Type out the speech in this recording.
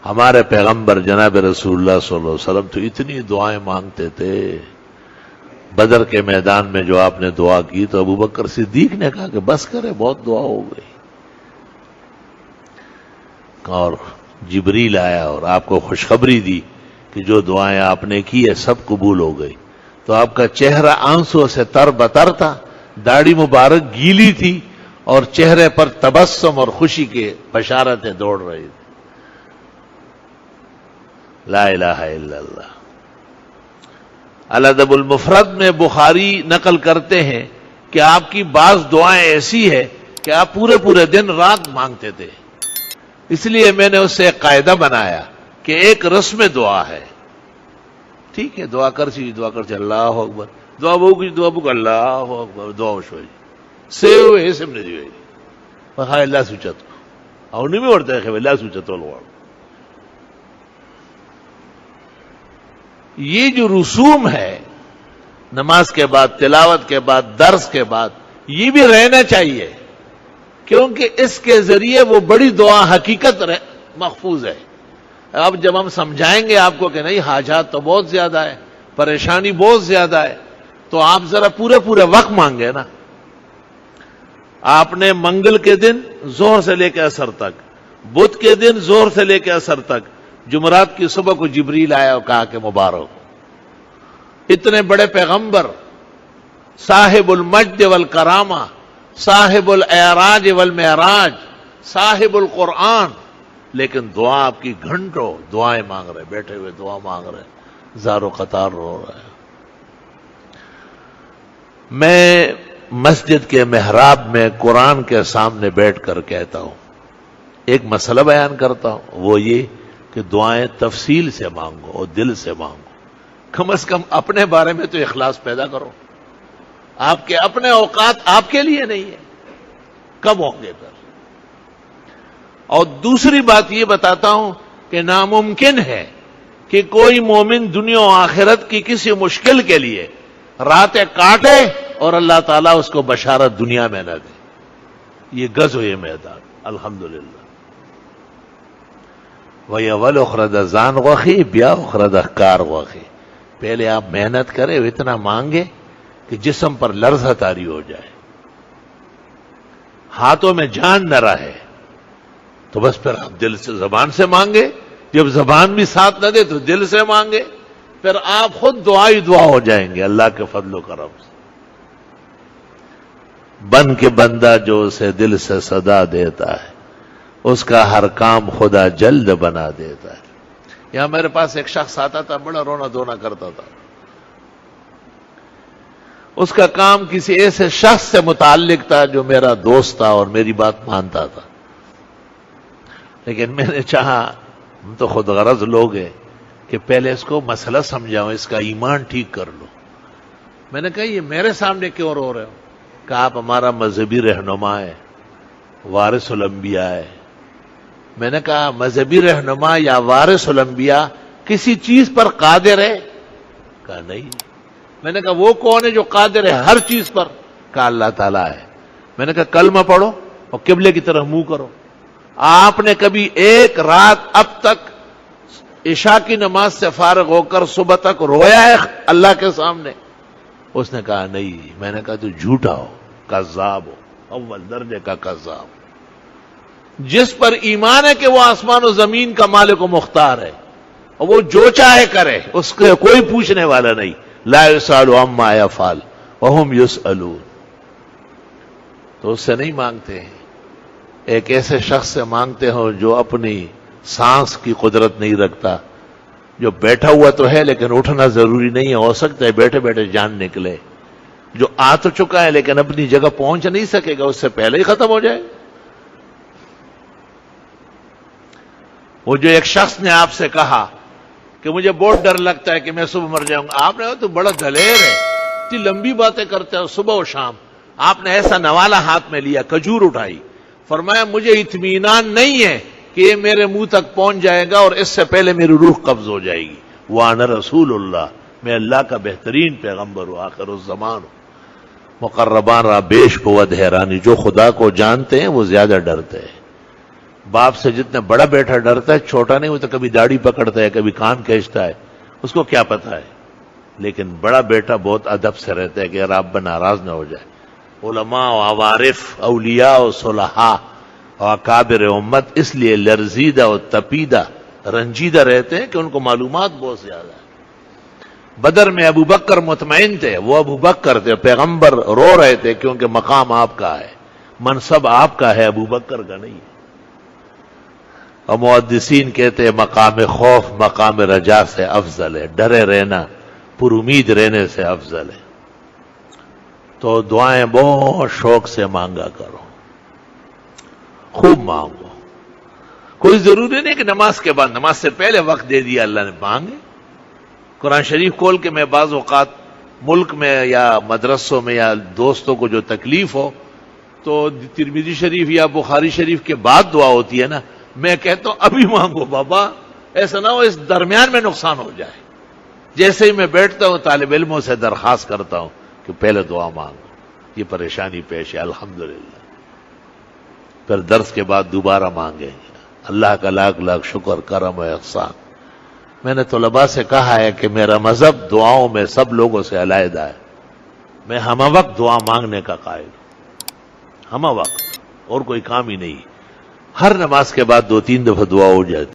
ہمارے پیغمبر جناب رسول اللہ صلی اللہ علیہ وسلم تو اتنی دعائیں مانگتے تھے. بدر کے میدان میں جو آپ نے دعا کی تو ابو بکر صدیق نے کہا کہ بس کرے، بہت دعا ہو گئی. اور جبریل آیا اور آپ کو خوشخبری دی کہ جو دعائیں آپ نے کی ہے سب قبول ہو گئی. تو آپ کا چہرہ آنسو سے تر بتر تھا، داڑھی مبارک گیلی تھی اور چہرے پر تبسم اور خوشی کے بشارتیں دوڑ رہی تھی. لا الہ الا اللہ. الادب المفرد میں بخاری نقل کرتے ہیں کہ آپ کی بعض دعائیں ایسی ہے کہ آپ پورے پورے دن رات مانگتے تھے. اس لیے میں نے اس سے ایک قاعدہ بنایا کہ ایک رسم دعا ہے. ٹھیک ہے، دعا کر سی دعا کر چ اللہ اکبر، دعا بہو کی دعا بک اللہ اکبر، دعا شوئی سیو ہے سم نے دی ہاں اللہ سوچت اور نہیں ورتا ہے اللہ سوچت والو. یہ جو رسوم ہے نماز کے بعد، تلاوت کے بعد، درس کے بعد، یہ بھی رہنا چاہیے کیونکہ اس کے ذریعے وہ بڑی دعا حقیقت محفوظ ہے. اب جب ہم سمجھائیں گے آپ کو کہ نہیں حاجات تو بہت زیادہ ہے، پریشانی بہت زیادہ ہے، تو آپ ذرا پورے وقت مانگے نا. آپ نے منگل کے دن ظہر سے لے کے عصر تک، بدھ کے دن ظہر سے لے کے عصر تک، جمعرات کی صبح کو جبریل آیا اور کہا کہ مبارک. اتنے بڑے پیغمبر، صاحب المجد والکرامہ، صاحب الاعراج والمعراج، صاحب القرآن، لیکن دعا آپ کی گھنٹوں دعائیں مانگ رہے، بیٹھے ہوئے دعا مانگ رہے، زارو قطار رو رہے. میں مسجد کے محراب میں قرآن کے سامنے بیٹھ کر کہتا ہوں، ایک مسئلہ بیان کرتا ہوں، وہ یہ کہ دعائیں تفصیل سے مانگو اور دل سے مانگو. کم از کم اپنے بارے میں تو اخلاص پیدا کرو. آپ کے اپنے اوقات آپ کے لیے نہیں ہے، کب ہوں گے پھر؟ اور دوسری بات یہ بتاتا ہوں کہ ناممکن ہے کہ کوئی مومن دنیا و آخرت کی کسی مشکل کے لیے راتیں کاٹے اور اللہ تعالیٰ اس کو بشارت دنیا میں نہ دے. یہ غزو یہ میدان الحمدللہ. وہی اول اخرد زان غوخی بیا اخرد کار غوخی. پہلے آپ محنت کرے، اتنا مانگے کہ جسم پر لرزہ طاری ہو جائے، ہاتھوں میں جان نہ رہے، تو بس پھر آپ دل سے زبان سے مانگے. جب زبان بھی ساتھ نہ دے تو دل سے مانگے، پھر آپ خود دعا ہی دعا ہو جائیں گے اللہ کے فضل و کرم سے. بن کے بندہ جو اسے دل سے صدا دیتا ہے، اس کا ہر کام خدا جلد بنا دیتا ہے. یہاں میرے پاس ایک شخص آتا تھا، بڑا رونا دھونا کرتا تھا. اس کا کام کسی ایسے شخص سے متعلق تھا جو میرا دوست تھا اور میری بات مانتا تھا. لیکن میں نے چاہا، ہم تو خود غرض لوگ ہیں، کہ پہلے اس کو مسئلہ سمجھاؤں، اس کا ایمان ٹھیک کر لو. میں نے کہا یہ میرے سامنے کیوں رو رہے ہو؟ کہ آپ ہمارا مذہبی رہنما ہے، وارث الانبیاء ہے. میں نے کہا مذہبی رہنما یا وارث الانبیاء کسی چیز پر قادر ہے؟ کہا نہیں. میں نے کہا وہ کون ہے جو قادر ہے ہر چیز پر؟ کہا اللہ تعالیٰ ہے. میں نے کہا کلمہ پڑھو اور قبلے کی طرف منہ کرو. آپ نے کبھی ایک رات اب تک عشاء کی نماز سے فارغ ہو کر صبح تک رویا ہے اللہ کے سامنے؟ اس نے کہا نہیں. میں نے کہا تو جھوٹا ہو، کذاب ہو، اول درجے کا کذاب. جس پر ایمان ہے کہ وہ آسمان و زمین کا مالک و مختار ہے اور وہ جو چاہے کرے، اس کے کوئی پوچھنے والا نہیں. لا یسأل عما یفعل وہم یسألون. تو اس سے نہیں مانگتے ہیں، ایک ایسے شخص سے مانگتے ہو جو اپنی سانس کی قدرت نہیں رکھتا، جو بیٹھا ہوا تو ہے لیکن اٹھنا ضروری نہیں ہے، ہو سکتا ہے بیٹھے بیٹھے جان نکلے، جو آ تو چکا ہے لیکن اپنی جگہ پہنچ نہیں سکے گا، اس سے پہلے ہی ختم ہو جائے. وہ جو ایک شخص نے آپ سے کہا کہ مجھے بہت ڈر لگتا ہے کہ میں صبح مر جاؤں گا، آپ نے کہا تو بڑا دلیر ہے، اتنی لمبی باتیں کرتے ہو صبح و شام. آپ نے ایسا نوالا ہاتھ میں لیا، کھجور اٹھائی، فرمایا مجھے اطمینان نہیں ہے کہ یہ میرے منہ تک پہنچ جائے گا اور اس سے پہلے میری روح قبض ہو جائے گی. وَأَنَا رسول اللہ، میں اللہ کا بہترین پیغمبر ہوں، آخر الزمان ہوں. مقربان را بیش بود حیرانی، جو خدا کو جانتے ہیں وہ زیادہ ڈرتے ہیں. باپ سے جتنا بڑا بیٹا ڈرتا ہے، چھوٹا نہیں، وہ تو کبھی داڑھی پکڑتا ہے، کبھی کان کھینچتا ہے، اس کو کیا پتا ہے. لیکن بڑا بیٹا بہت ادب سے رہتا ہے کہ رب ناراض نہ ہو جائے. علماء و عوارف، اولیاء و صلحاء اور اکابر امت اس لیے لرزیدہ و تپیدہ، رنجیدہ رہتے ہیں کہ ان کو معلومات بہت زیادہ ہے. بدر میں ابو بکر مطمئن تھے، وہ ابو بکر تھے، پیغمبر رو رہے تھے کیونکہ مقام آپ کا ہے، منصب آپ کا ہے، ابو بکر کا نہیں ہے. اور محدثین کہتے ہیں مقام خوف مقام رجا سے افضل ہے، ڈرے رہنا پر امید رہنے سے افضل ہے. تو دعائیں بہت شوق سے مانگا کرو، خوب مانگو. کوئی ضروری نہیں کہ نماز کے بعد، نماز سے پہلے وقت دے دیا اللہ نے، مانگے. قرآن شریف کھول کے میں بعض اوقات ملک میں یا مدرسوں میں یا دوستوں کو جو تکلیف ہو تو ترمذی شریف یا بخاری شریف کے بعد دعا ہوتی ہے نا، میں کہتا ہوں ابھی مانگو بابا، ایسا نہ ہو اس درمیان میں نقصان ہو جائے. جیسے ہی میں بیٹھتا ہوں طالب علموں سے درخواست کرتا ہوں کہ پہلے دعا مانگو، یہ پریشانی پیش ہے، الحمدللہ. پھر درس کے بعد دوبارہ مانگیں گے. اللہ کا لاکھ لاکھ شکر، کرم و احسان. میں نے طلباء سے کہا ہے کہ میرا مذہب دعاؤں میں سب لوگوں سے علیحدہ ہے. میں ہمہ وقت دعا مانگنے کا قائل ہوں، ہمہ وقت، اور کوئی کام ہی نہیں. ہر نماز کے بعد 2-3 دفعہ دعا ہو جاتی.